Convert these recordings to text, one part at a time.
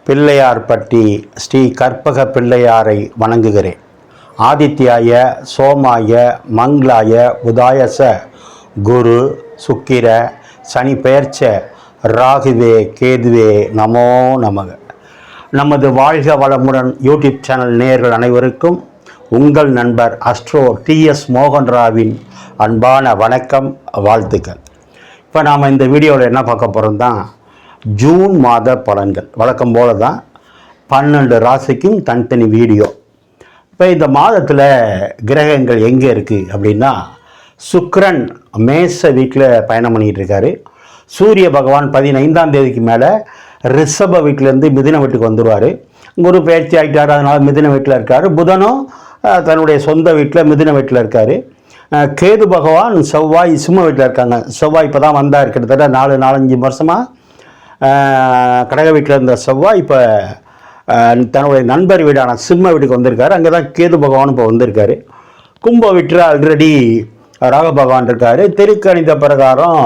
பிள்ளையார்பட்டி ஸ்ரீ கற்பக பிள்ளையாரை வணங்குகிறேன். ஆதித்யாய சோமாய மங்களாய புதாயச குரு சுக்கிர சனி பெயர்ச்ச ராகுவே கேதுவே நமோ நமக. நமது வாழ்க வளமுடன் யூடியூப் சேனல் நேயர்கள் அனைவருக்கும் உங்கள் நண்பர் அஸ்ட்ரோ TS மோகன்ராவின் அன்பான வணக்கம், வாழ்த்துக்கள். இப்போ நாம் இந்த வீடியோவில் என்ன பார்க்க போகிறோம் தான் ஜூன் மாத பலன்கள். வழக்கம் போல தான் 12 ராசிக்கும் தனித்தனி வீடியோ. இப்போ இந்த மாதத்தில் கிரகங்கள் எங்கே இருக்குது அப்படின்னா, சுக்கிரன் மேச வீட்டில் பயணம் பண்ணிகிட்டு இருக்காரு. சூரிய பகவான் 15ஆம் தேதிக்கு மேலே ரிஷப வீட்டிலேருந்து மிதுன வீட்டுக்கு வந்துடுவார். குரு பயிற்சி ஆகிட்டார், அதனால் மிதுன வீட்டில் இருக்கார். புதனும் தன்னுடைய சொந்த வீட்டில் மிதுன வீட்டில் இருக்கார். கேது பகவான் செவ்வாய் சிம்ம வீட்டில் இருக்காங்க. செவ்வாய் இப்போ தான் வந்தார், கிட்டத்தட்ட 4-5 வருஷமாக கடக வீட்டில் இருந்த செவ்வாய் இப்போ தன்னுடைய நண்பர் வீடான சிம்ம வீட்டுக்கு வந்திருக்காரு. அங்கே தான் கேது பகவான் இப்போ வந்திருக்காரு. கும்ப வீட்டில் ஆல்ரெடி ராக பகவான் இருக்கார். திருக்கணித பிரகாரம்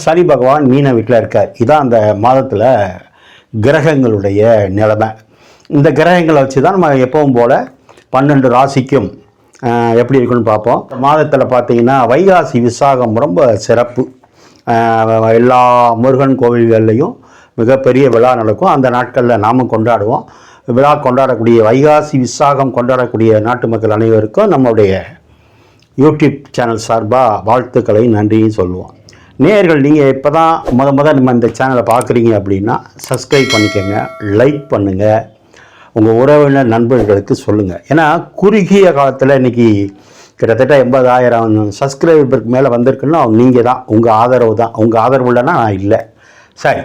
சனி பகவான் மீன வீட்டில் இருக்கார். இதான் அந்த மாதத்தில் கிரகங்களுடைய நிலைமை. இந்த கிரகங்களை வச்சு தான் நம்ம எப்பவும் போல் 12 ராசிக்கும் எப்படி இருக்குன்னு பார்ப்போம். மாதத்தில் பார்த்தீங்கன்னா வைகாசி விசாகம் ரொம்ப சிறப்பு. எல்லா முருகன் கோவில்கள்லையும் மிகப்பெரிய விழா நடக்கும். அந்த நாட்களில் நாமும் கொண்டாடுவோம். விழா கொண்டாடக்கூடிய வைகாசி விசாகம் கொண்டாடக்கூடிய நாட்டு மக்கள் அனைவருக்கும் நம்முடைய யூடியூப் சேனல் சார்பாக வாழ்த்துக்களை நன்றியும் சொல்லுவோம். நேயர்கள், நீங்கள் இப்போ தான் முத நம்ம இந்த சேனலை பார்க்குறீங்க அப்படின்னா சப்ஸ்கிரைப் பண்ணிக்கோங்க, லைக் பண்ணுங்கள், உங்கள் உறவினர் நண்பர்களுக்கு சொல்லுங்கள். ஏன்னா குறுகிய காலத்தில் இன்றைக்கி கிட்டத்தட்ட 80,000 சப்ஸ்கிரைபருக்கு மேலே வந்திருக்குன்னா நீங்கள் தான், உங்கள் ஆதரவு தான். உங்கள் ஆதரவு இல்லைன்னா நான் இல்லை. சரி,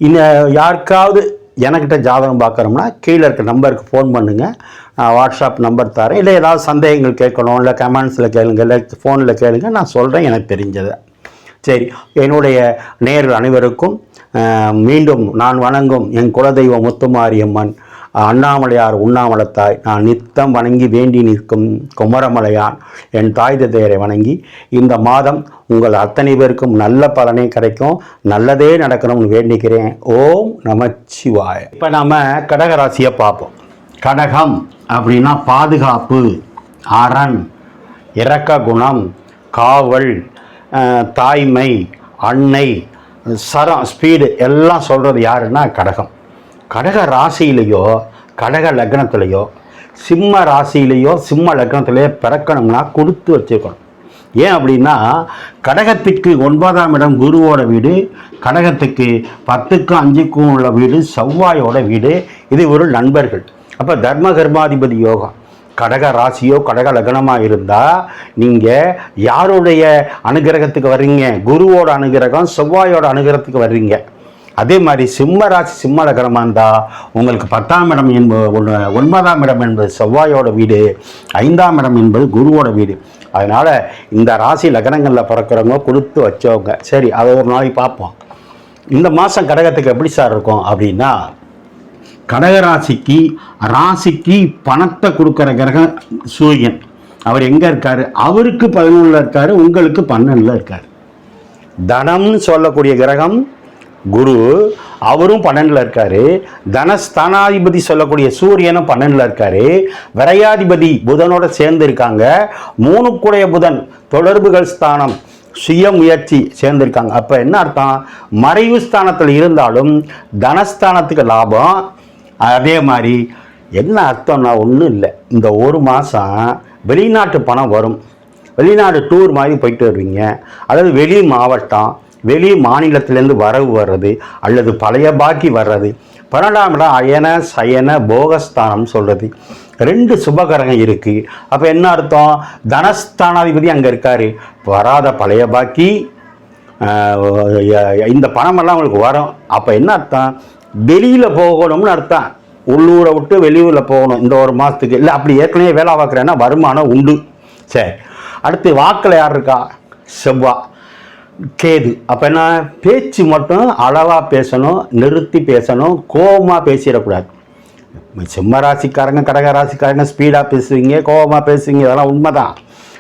இன்னும் யாருக்காவது எனக்கிட்ட ஜாதகம் பார்க்குறோம்னா கீழே இருக்க நம்பருக்கு ஃபோன் பண்ணுங்கள். நான் வாட்ஸ்அப் நம்பர் தரேன். இல்லை ஏதாவது சந்தேகங்கள் கேட்கணும், இல்லை கமெண்ட்ஸில் கேளுங்க, இல்லை ஃபோனில் கேளுங்க, நான் சொல்கிறேன் எனக்கு தெரிஞ்சதை. சரி, என்னுடைய நேயர்கள் அனைவருக்கும் மீண்டும் நான் வணங்கும் என் குலதெய்வம் முத்துமாரியம்மன் அண்ணாமலையார் உண்ணாமலத்தாய் நான் நித்தம் வணங்கி வேண்டி நிற்கும் குமரமலையான் என் தாய் தந்தையரை வணங்கி இந்த மாதம் உங்கள் அத்தனை பேருக்கும் நல்ல பலனே கிடைக்கும், நல்லதே நடக்கணும்னு வேண்டிக்கிறேன். ஓம் நமச்சிவாய. இப்போ நாம் கடகராசியை பார்ப்போம். கடகம் அப்படின்னா பாதுகாப்பு, அரண், இரக்க குணம், காவல், தாய்மை, அன்னை, சரம், ஸ்பீடு எல்லாம் சொல்கிறது யாருன்னா கடகம். கடக ராசியிலையோ கடக லக்னத்திலையோ சிம்ம ராசியிலையோ சிம்ம லக்னத்திலேயோ பிறக்கணும்னா கொடுத்து வச்சுக்கணும். ஏன் அப்படின்னா கடகத்துக்கு 9ஆம் இடம் குருவோட வீடு, கடகத்துக்கு 10க்கும் 5க்கும் உள்ள வீடு செவ்வாயோட வீடு. இது ஒரு நண்பர்கள். அப்போ தர்ம கர்மாதிபதி யோகம். கடக ராசியோ கடக லக்னமாக இருந்தால் நீங்கள் யாருடைய அனுகிரகத்துக்கு வர்றீங்க? குருவோட அனுகிரகம், செவ்வாயோட அனுகிரகத்துக்கு வர்றீங்க. அதே மாதிரி சிம்ம ராசி சிம்ம லக்னமாக இருந்தால் உங்களுக்கு 10ஆம் இடம் என்பது 9ஆம் இடம் என்பது செவ்வாயோட வீடு, 5ஆம் இடம் என்பது குருவோட வீடு. அதனால் இந்த ராசி லக்னங்களில் பிறக்கிறவங்க கொடுத்து வச்சவங்க. சரி, அதை ஒரு நாளைக்கு பார்ப்போம். இந்த மாதம் கடகத்துக்கு எப்படி சார் இருக்கும் அப்படின்னா, கடகராசிக்கு ராசிக்கு பணத்தை கொடுக்குற கிரகம் சூரியன். அவர் எங்கே இருக்கார்? அவருக்கு 11ல் இருக்கார், உங்களுக்கு 12ல் இருக்கார். தனம்னு சொல்லக்கூடிய கிரகம் குரு, அவரும் 12ல் இருக்காரு. தனஸ்தானாதிபதி சொல்லக்கூடிய சூரியனும் 12ல் இருக்காரு. விரையாதிபதி புதனோட சேர்ந்து இருக்காங்க. 3 புதன் தொடர்புகள் ஸ்தானம், சுய முயற்சி சேர்ந்திருக்காங்க. அப்போ என்ன அர்த்தம்? மறைவு ஸ்தானத்தில் இருந்தாலும் தனஸ்தானத்துக்கு லாபம். அதே மாதிரி என்ன அர்த்தம்னா ஒன்றும் இல்லை, இந்த ஒரு மாதம் வெளிநாட்டு பணம் வரும். வெளிநாடு டூர் மாதிரி போயிட்டு வருவீங்க, அதாவது வெளி மாவட்டம் வெளி மாநிலத்திலேருந்து வரவு வர்றது அல்லது பழைய பாக்கி வர்றது. 12ஆம் இடம் அயன சயன போகஸ்தானம் சொல்கிறது. 2 சுபகரகம் இருக்குது. அப்போ என்ன அர்த்தம்? தனஸ்தானாதிபதி அங்கே இருக்கார். வராத பழைய பாக்கி இந்த பணமெல்லாம் உங்களுக்கு வரும். அப்போ என்ன அர்த்தம்? வெளியில் போகணும்னு அர்த்தம். உள்ளூரை விட்டு வெளியூரில் போகணும் இந்த ஒரு மாதத்துக்கு. இல்லை அப்படி ஏற்கனவே வேலை பார்க்குறேன்னா வருமானம் உண்டு. சரி, அடுத்து வாக்கில் யார் இருக்கா? செவ்வாய், கேது. அப்போ என்ன? பேச்சு மட்டும் அளவாக பேசணும், நிறுத்தி பேசணும், கோபமாக பேசிடக்கூடாது. சிம்ம ராசிக்காரங்க கடக ராசிக்காரங்க ஸ்பீடாக பேசுவீங்க, கோபமாக பேசுவீங்க, அதெல்லாம் உண்மை தான்,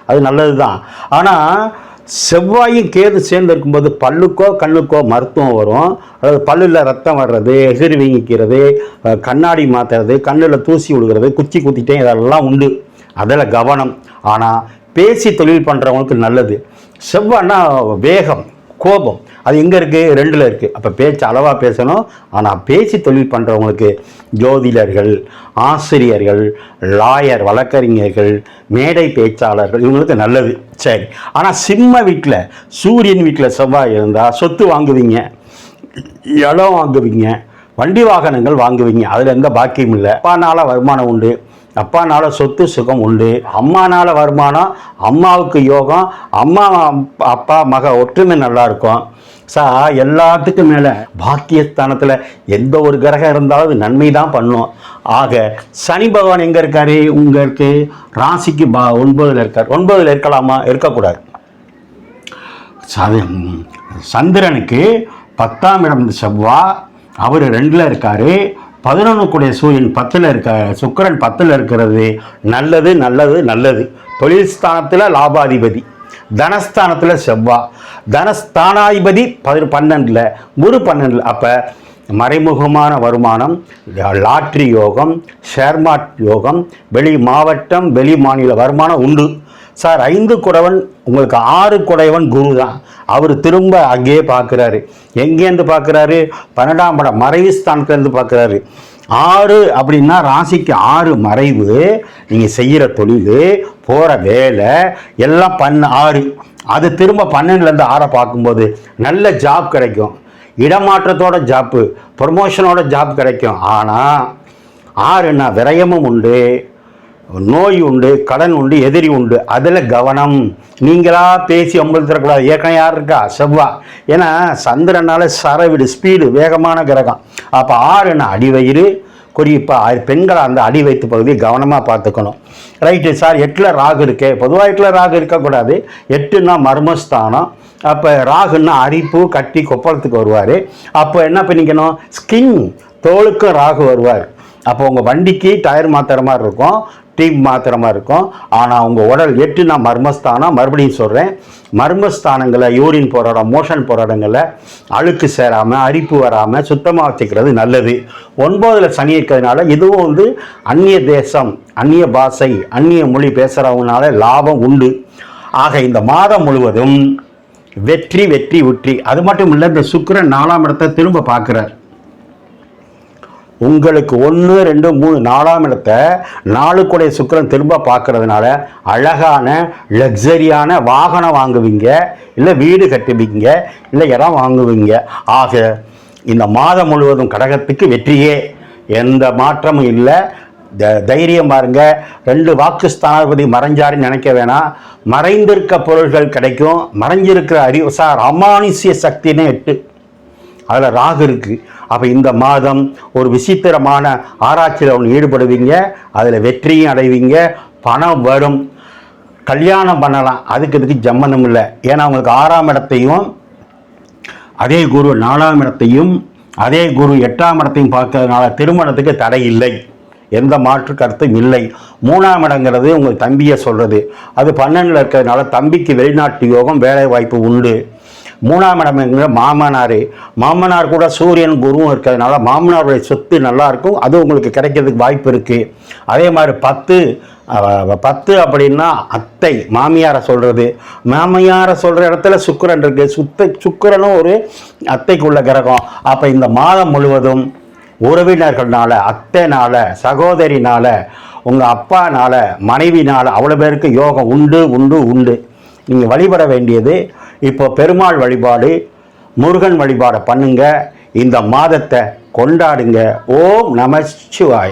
அது நல்லது தான். ஆனால் செவ்வாயும் கேது சேர்ந்து இருக்கும்போது பல்லுக்கோ கண்ணுக்கோ மருத்துவம் வரும். அதாவது பல்லில் ரத்தம் வர்றது, எகிரி வீங்கிக்கிறது, கண்ணாடி மாற்றுறது, கண்ணில் தூசி விடுகிறது, குச்சி குத்திட்டே இதெல்லாம் உண்டு. அதில் கவனம். ஆனால் பேசி தொழில் பண்ணுறவங்களுக்கு நல்லது. செவ்வாய்னா வேகம், கோபம், அது எங்கே இருக்குது? 2ல் இருக்குது. அப்போ பேச்சு அளவாக பேசணும். ஆனால் பேசி தொழில் பண்ணுறவங்களுக்கு ஜோதிடர்கள், ஆசிரியர்கள், லாயர், வழக்கறிஞர்கள், மேடை பேச்சாளர்கள் இவங்களுக்கு நல்லது. சரி. ஆனால் சிம்ம வீட்டில், சூரியன் வீட்டில் செவ்வாய் இருந்தால் சொத்து வாங்குவீங்க, இடம் வாங்குவீங்க, வண்டி வாகனங்கள் வாங்குவீங்க. அதில் எந்த பாக்கியம் இல்லை. அப்பானால வருமானம் உண்டு, அப்பானால சொத்து சுகம் உண்டு, அம்மானால வருமானம், அம்மாவுக்கு யோகம், அம்மா அப்பா மக ஒற்றுமை நல்லா இருக்கும். எல்லாத்துக்கும் மேலே பாக்கியஸ்தானத்தில் எந்த ஒரு கிரகம் இருந்தாலும் அது நன்மை தான் பண்ணும். ஆக சனி பகவான் எங்கே இருக்காரு? உங்களுக்கு ராசிக்கு 9ல் இருக்கார். 9ல் இருக்கலாமா? இருக்கக்கூடாது. சந்திரனுக்கு 10ஆம் இடம் செவ்வாய், அவர் 2ல் இருக்காரு. 11 சூரியன் 10ல் இருக்கார். சுக்கிரன் 10ல் இருக்கிறது நல்லது நல்லது நல்லது. தொழில் ஸ்தானத்தில் லாபாதிபதி, தனஸ்தானத்தில் செவ்வாய், தனஸ்தானாதிபதி 12ல், குரு 12ல். அப்போ மறைமுகமான வருமானம், லாட்ரி யோகம், ஷேர்மார்ட் யோகம், வெளி மாவட்டம் வெளி மாநில வருமானம் உண்டு. 5 குடைவன் உங்களுக்கு 6 குடைவன் குரு தான். அவர் திரும்ப அங்கேயே பார்க்குறாரு. எங்கேருந்து பார்க்குறாரு? 12ஆம் இடம் மறைவு ஸ்தானத்துலேருந்து பார்க்குறாரு. 6 அப்படின்னா ராசிக்கு 6 மறைவு. நீங்கள் செய்கிற தொழில், போகிற வேலை எல்லாம் 6. அது திரும்ப 12லேருந்து 6 பார்க்கும்போது நல்ல ஜாப் கிடைக்கும், இடமாற்றத்தோட ஜாப்பு, ப்ரொமோஷனோட ஜாப் கிடைக்கும். ஆனால் 6ன்னா விரயமும் உண்டு, நோய் உண்டு, கடன் உண்டு, எதிரி உண்டு. அதில் கவனம். நீங்களா பேசி ஒம்பது தரக்கூடாது. ஏற்கனவே யார் இருக்கா? செவ்வாய். ஏன்னா சந்திரனால சரவிடு, ஸ்பீடு, வேகமான கிரகம். அப்போ 6ன்னா அடிவயிறு, குறிப்பாக பெண்களை அந்த அடி வைத்து பகுதியை கவனமாக பார்த்துக்கணும். Right sir. 8ல் ராகு இருக்கே. பொதுவாக 8ல் ராகு இருக்கக்கூடாது. 8ன்னா மர்மஸ்தானம். அப்போ ராகுன்னா அரிப்பு, கட்டி, கொப்பளத்துக்கு வருவார். அப்போ என்ன பண்ணிக்கணும்? ஸ்கின், தோலுக்கும் ராகு வருவார். அப்போ உங்கள் வண்டிக்கு டயர் மாற்றுற மாதிரி இருக்கும், டீம் மாத்திர மாதிரி இருக்கும். ஆனால் உங்கள் உடல் 8ன்னா மர்மஸ்தானம். மறுபடியும் சொல்கிறேன், மர்மஸ்தானங்களை, யூரின் போகிற இடம், மோஷன் போகிற இடங்களில் அழுக்கு சேராமல், அரிப்பு வராமல் சுத்தமாக வச்சுக்கிறது நல்லது. 9ல் சனி இருக்கிறதுனால இதுவும் அந்நிய தேசம், அந்நிய பாஷை, அந்நிய மொழி பேசுகிறவங்கனால லாபம் உண்டு. ஆக இந்த மாதம் முழுவதும் வெற்றி வெற்றி வெற்றி. அது மட்டும் இல்லை, இந்த சுக்கிரன் 4ஆம் இடத்தை திரும்ப பார்க்குறார். உங்களுக்கு 1, 2, 3, 4ஆம் இடத்தை 4 சுக்கிரன் திரும்ப பார்க்கறதுனால அழகான லக்ஸரியான வாகனம் வாங்குவீங்க, இல்லை வீடு கட்டுவீங்க, இல்லை இடம் வாங்குவீங்க. ஆக இந்த மாதம் முழுவதும் கடகத்துக்கு வெற்றியே, எந்த மாற்றமும் இல்லை. தைரியம் பாருங்க. 2 வாக்குஸ்தானாதிபதி மறைஞ்சாருன்னு நினைக்க வேணாம். மறைந்திருக்க பொருள்கள் கிடைக்கும். மறைஞ்சிருக்கிற அறிவு அமானுஷ்ய சக்தின்னு 8, அதில் ராகு இருக்குது. அப்போ இந்த மாதம் ஒரு விசித்திரமான ஆராய்ச்சியில் ஒன்று ஈடுபடுவீங்க, அதில் வெற்றியும் அடைவீங்க, பணம் வரும், கல்யாணம் பண்ணலாம். இதுக்கு சம்மந்தம் இல்லை. ஏன்னா உங்களுக்கு 6ஆம் இடத்தையும் அதே குரு 4ஆம் இடத்தையும் அதே குரு 8ஆம் இடத்தையும் பார்க்கறதுனால திருமணத்துக்கு தடை இல்லை, எந்த மாற்று கருத்தும் இல்லை. 3ஆம் இடங்கிறது உங்கள் தம்பியை சொல்கிறது. அது 12ல் இருக்கிறதுனால தம்பிக்கு வெளிநாட்டு யோகம், வேலை வாய்ப்பு உண்டு. 3ஆம் இடம் என்கிற மாமனார் கூட சூரியன் குருவும் இருக்கிறதுனால மாமனாருடைய சொத்து நல்லாயிருக்கும், அது உங்களுக்கு கிடைக்கிறதுக்கு வாய்ப்பு இருக்குது. அதே மாதிரி 10 அப்படின்னா அத்தை, மாமியாரை சொல்கிறது. மாமியாரை சொல்கிற இடத்துல சுக்கிரன் இருக்குது. சுக்கிரனும் ஒரு அத்தைக்குள்ள கிரகம். அப்போ இந்த மாதம் முழுவதும் உறவினர்கள்னால, அத்தைனால, சகோதரினால, உங்கள் அப்பானால, மனைவினால் அவ்வளோ பேருக்கு யோகம் உண்டு உண்டு உண்டு. நீங்கள் வழிபட வேண்டியது இப்போ பெருமாள் வழிபாடு, முருகன் வழிபாடை பண்ணுங்க. இந்த மாதத்தை கொண்டாடுங்க. ஓம் நம சிவாய.